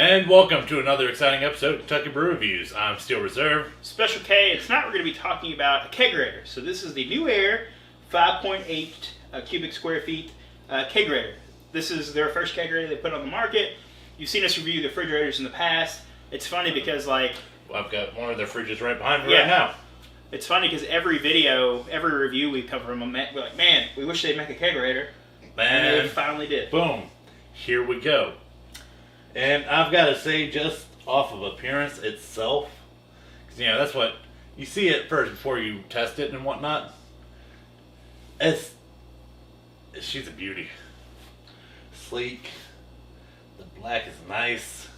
And welcome to another exciting episode of Kentucky Brew Reviews. I'm Steel Reserve. Special K, and tonight we're going to be talking about a Kegerator. So this is the Newair 5.8 cubic square feet Kegerator. This is their first Kegerator they put on the market. You've seen us review the refrigerators in the past. It's funny because I've got one of their fridges right behind me right now. It's funny because every video, every review we come from, we're like, man, we wish they'd make a Kegerator. And they finally did. Boom. Here we go. And I've got to say, just off of appearance itself, because, that's what, you see it first before you test it and whatnot. She's a beauty. Sleek. The black is nice.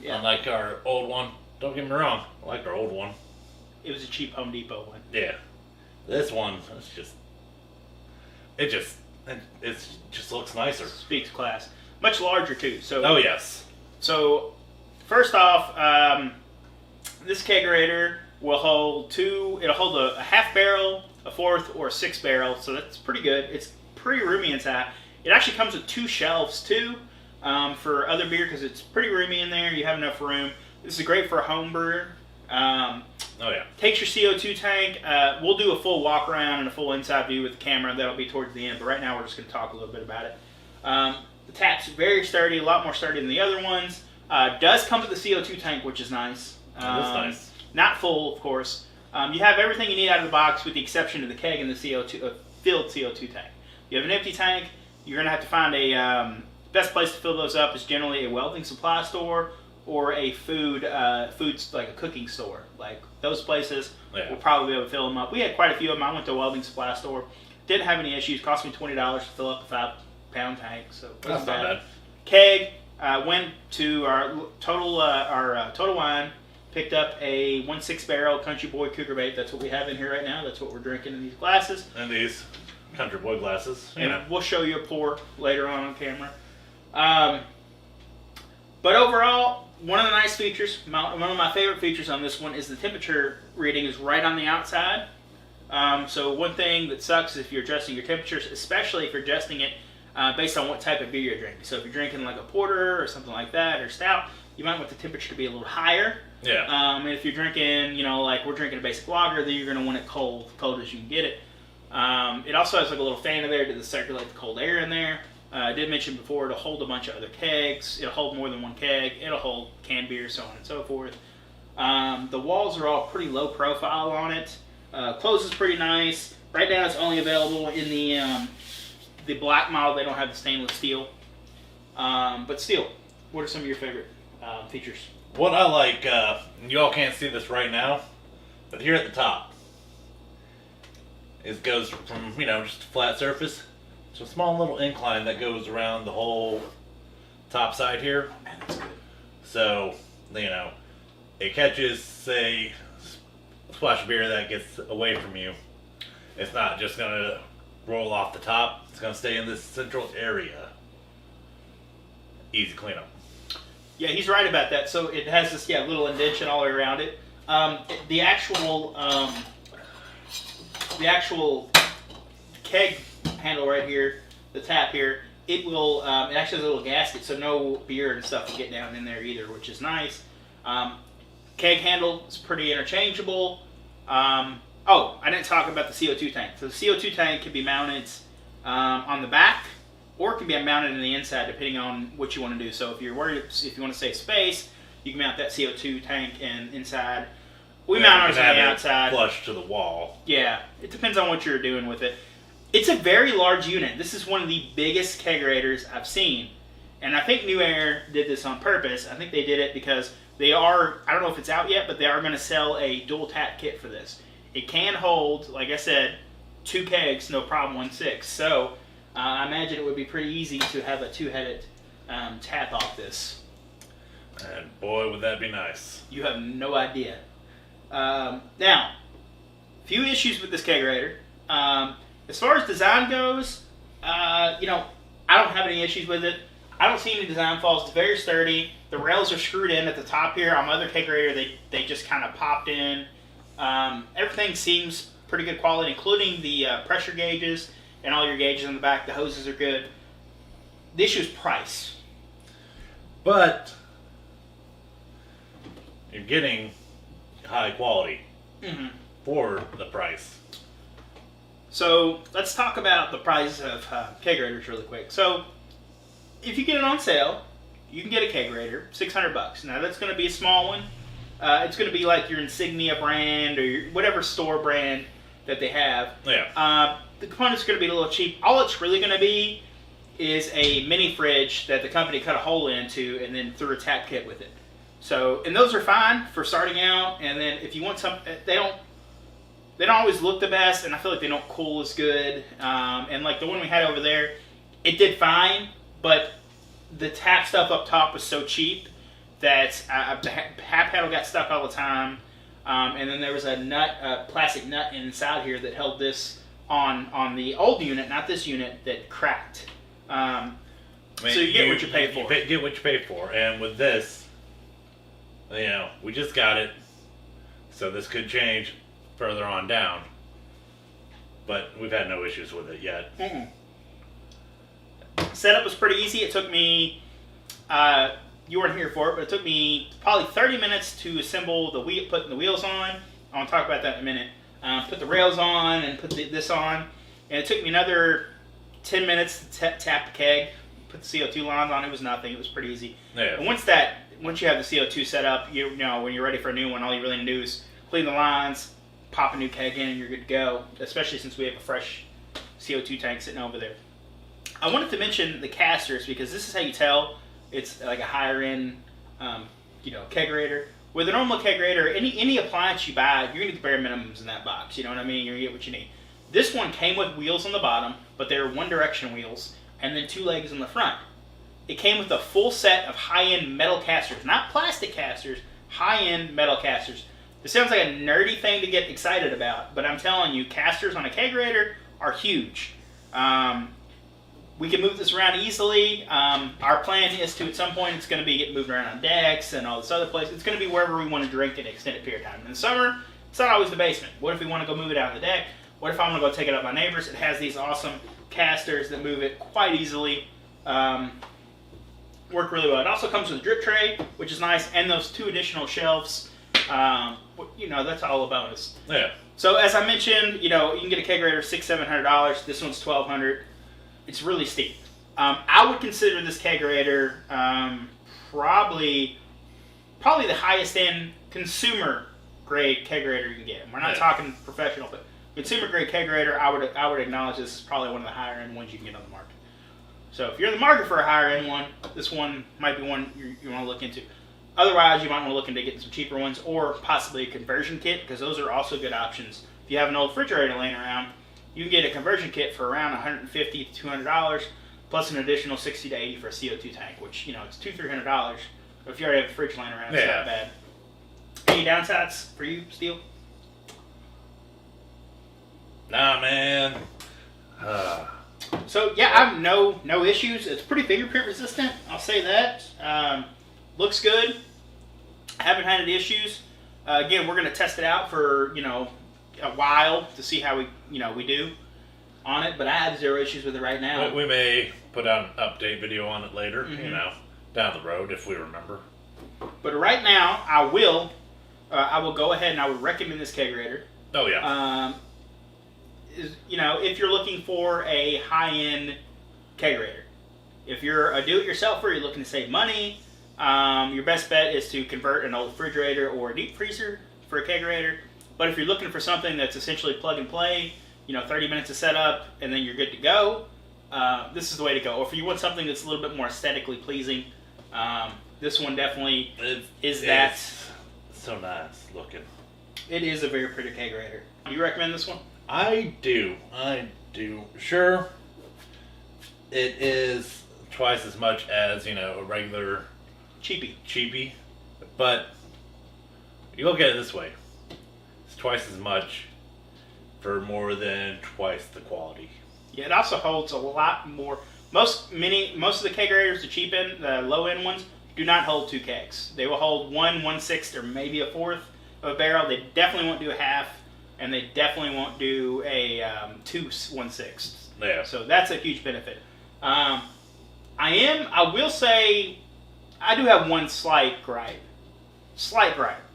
Yeah. Unlike our old one. Don't get me wrong, I like our old one. It was a cheap Home Depot one. Yeah. This one, it just looks nicer. Speaks class. Much larger too. So. Oh yes. So, first off, this Kegerator will hold it'll hold a half barrel, a fourth, or a 6 barrel. So that's pretty good. It's pretty roomy inside. It actually comes with 2 shelves too for other beer because it's pretty roomy in there. You have enough room. This is great for a home brewer. Oh yeah. Takes your CO2 tank. We'll do a full walk around and a full inside view with the camera. That'll be towards the end. But right now we're just going to talk a little bit about it. The tap's very sturdy, a lot more sturdy than the other ones. Does come with the CO2 tank, which is nice. That's nice. Not full, of course. You have everything you need out of the box with the exception of the keg and the CO2 filled CO2 tank. You have an empty tank. You're going to have to find a best place to fill those up is generally a welding supply store or a food like a cooking store. Like those places will probably be able to fill them up. We had quite a few of them. I went to a welding supply store. Didn't have any issues. Cost me $20 to fill up the 5-pound tank. So that's not bad. Keg went to our Total Wine. Picked up a 1/6 barrel Country Boy Cougar Bait. That's what we have in here right now. That's what we're drinking in these glasses. And these Country Boy glasses. We'll show you a pour later on camera. But overall, one of the nice features, one of my favorite features on this one is the temperature reading is right on the outside. So one thing that sucks is if you're adjusting your temperatures, especially if you're adjusting it based on what type of beer you're drinking. So if you're drinking like a porter or something like that, or stout, you might want the temperature to be a little higher. Yeah. And if you're drinking, like we're drinking a basic lager, then you're going to want it cold as you can get it. It also has like a little fan in there to circulate the cold air in there. I did mention before it'll hold a bunch of other kegs. It'll hold more than one keg. It'll hold canned beer, so on and so forth. The walls are all pretty low profile on it. Closes pretty nice. Right now it's only available in the black model. They don't have the stainless steel. But still, what are some of your favorite features? What I like, you all can't see this right now, but here at the top, it goes from, just a flat surface to a small little incline that goes around the whole top side here. Oh man, that's good. So, it catches, say, a splash of beer that gets away from you. It's not just going to roll off the top. It's going to stay in this central area. Easy cleanup. Yeah, he's right about that. So it has this little indentation all the way around it. The actual keg handle right here, the tap here, it will it actually has a little gasket, so no beer and stuff will get down in there either, which is nice. Keg handle is pretty interchangeable. I didn't talk about the CO2 tank. So the CO2 tank can be mounted on the back, or it can be mounted in the inside, depending on what you want to do. So if you want to save space, you can mount that CO2 tank inside. We mount ours on the outside, flush to the wall. Yeah, it depends on what you're doing with it. It's a very large unit. This is one of the biggest Kegerators I've seen, and I think Newair did this on purpose. I think they did it because they are. I don't know if it's out yet, but they are going to sell a dual tap kit for this. It can hold, like I said, 2 kegs, no problem, 1/6. So I imagine it would be pretty easy to have a 2-headed tap off this. And boy, would that be nice. You have no idea. Now, few issues with this Kegerator. As far as design goes, I don't have any issues with it. I don't see any design flaws. It's very sturdy. The rails are screwed in at the top here. On my other Kegerator, they just kind of popped in. Everything seems pretty good quality, including the pressure gauges and all your gauges in the back. The hoses are good. The issue is price. but you're getting high quality for the price. So let's talk about the price of Kegerators really quick. So if you get it on sale, you can get a Kegerator, $600. Now that's going to be a small one. It's going to be like your Insignia brand or your whatever store brand that they have. Yeah. The component's going to be a little cheap. All it's really going to be is a mini fridge that the company cut a hole into and then threw a tap kit with it. So, and those are fine for starting out. And then if you want some, they don't always look the best, and I feel like they don't cool as good. And like the one we had over there, it did fine, but the tap stuff up top was so cheap that the hat paddle got stuck all the time. And then there was a plastic nut inside here that held this on the old unit, not this unit, that cracked. I mean, so you get what you pay for. You get what you pay for. And with this, we just got it. So this could change further on down. But we've had no issues with it yet. Mm-mm. Setup was pretty easy. It took me, you weren't here for it, but it took me probably 30 minutes to assemble putting the wheels on. I want to talk about that in a minute. Put the rails on and put this on. And it took me another 10 minutes to tap the keg, put the CO2 lines on. It was nothing. It was pretty easy. Yeah. And once you have the CO2 set up, when you're ready for a new one, all you really need to do is clean the lines, pop a new keg in, and you're good to go, especially since we have a fresh CO2 tank sitting over there. I wanted to mention the casters because this is how you tell it's like a higher end, kegerator. With a normal kegerator, any appliance you buy, you're going to get the bare minimums in that box. You know what I mean? You're going to get what you need. This one came with wheels on the bottom, but they were one direction wheels, and then 2 legs in the front. It came with a full set of high-end metal casters, not plastic casters, high-end metal casters. This sounds like a nerdy thing to get excited about, but I'm telling you, casters on a kegerator are huge. We can move this around easily. Our plan is to, at some point, it's going to be getting moved around on decks and all this other place. It's going to be wherever we want to drink in an extended period of time. In the summer, it's not always the basement. What if we want to go move it out on the deck? What if I want to go take it up my neighbors? It has these awesome casters that move it quite easily. Work really well. It also comes with a drip tray, which is nice, and those 2 additional shelves. That's all a bonus. Yeah. So as I mentioned, you can get a kegerator $600-700. This one's $1,200. It's really steep. I would consider this kegerator probably the highest end consumer grade kegerator you can get. We're not talking professional, but consumer grade kegerator, I would acknowledge this is probably one of the higher end ones you can get on the market. So if you're in the market for a higher end one, this one might be one you want to look into. Otherwise, you might want to look into getting some cheaper ones or possibly a conversion kit, because those are also good options. If you have an old refrigerator laying around, you can get a conversion kit for around $150 to $200, plus an additional $60 to $80 for a CO2 tank, which, it's $200-300. But if you already have a fridge laying around, it's not bad. Any downsides for you, Steel? Nah, man. So, yeah, I have no issues. It's pretty fingerprint resistant, I'll say that. Looks good. I haven't had any issues. Again, we're going to test it out for, a while to see how we do on it, but I have 0 issues with it right now. We may put out an update video on it later, down the road if we remember. But right now, I will go ahead and I would recommend this kegerator. Oh yeah. If you're looking for a high-end kegerator, if you're a do-it-yourselfer, you're looking to save money, your best bet is to convert an old refrigerator or a deep freezer for a kegerator. But if you're looking for something that's essentially plug and play, 30 minutes of setup and then you're good to go, this is the way to go. Or if you want something that's a little bit more aesthetically pleasing, this one definitely is that. It's so nice looking. It is a very pretty kegerator. You recommend this one? I do. Sure, it is twice as much as, a regular cheapie. But you look at it this way. It's twice as much for more than twice the quality. Yeah, it also holds a lot more. Most of the kegerators, the cheap end, the low end ones, do not hold 2 kegs. They will hold 1/6, or maybe a 1/4 of a barrel. They definitely won't do a half, and they definitely won't do a 2 1/6. Yeah. So that's a huge benefit. I will say, I do have one slight gripe,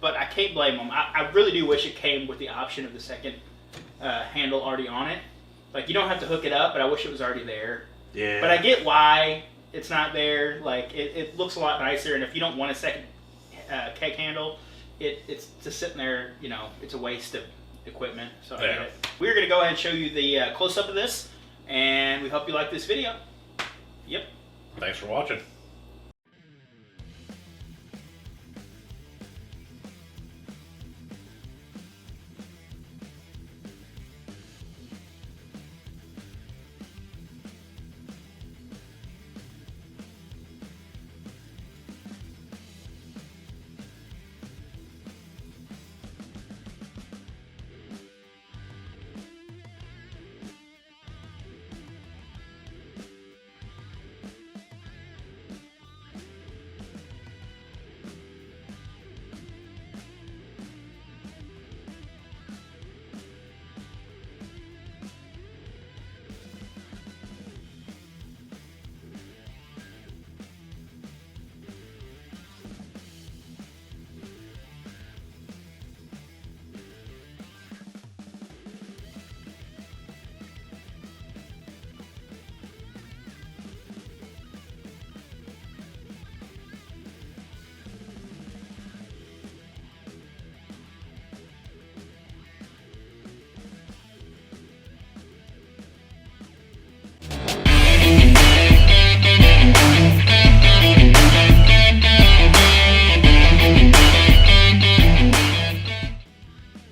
but I can't blame them. I really do wish it came with the option of the second handle already on it. Like, you don't have to hook it up, but I wish it was already there. Yeah. But I get why it's not there. Like, it looks a lot nicer, and if you don't want a second keg handle, it's just sitting there, you know, it's a waste of equipment. So I get it. We're going to go ahead and show you the close-up of this, and we hope you like this video. Yep. Thanks for watching.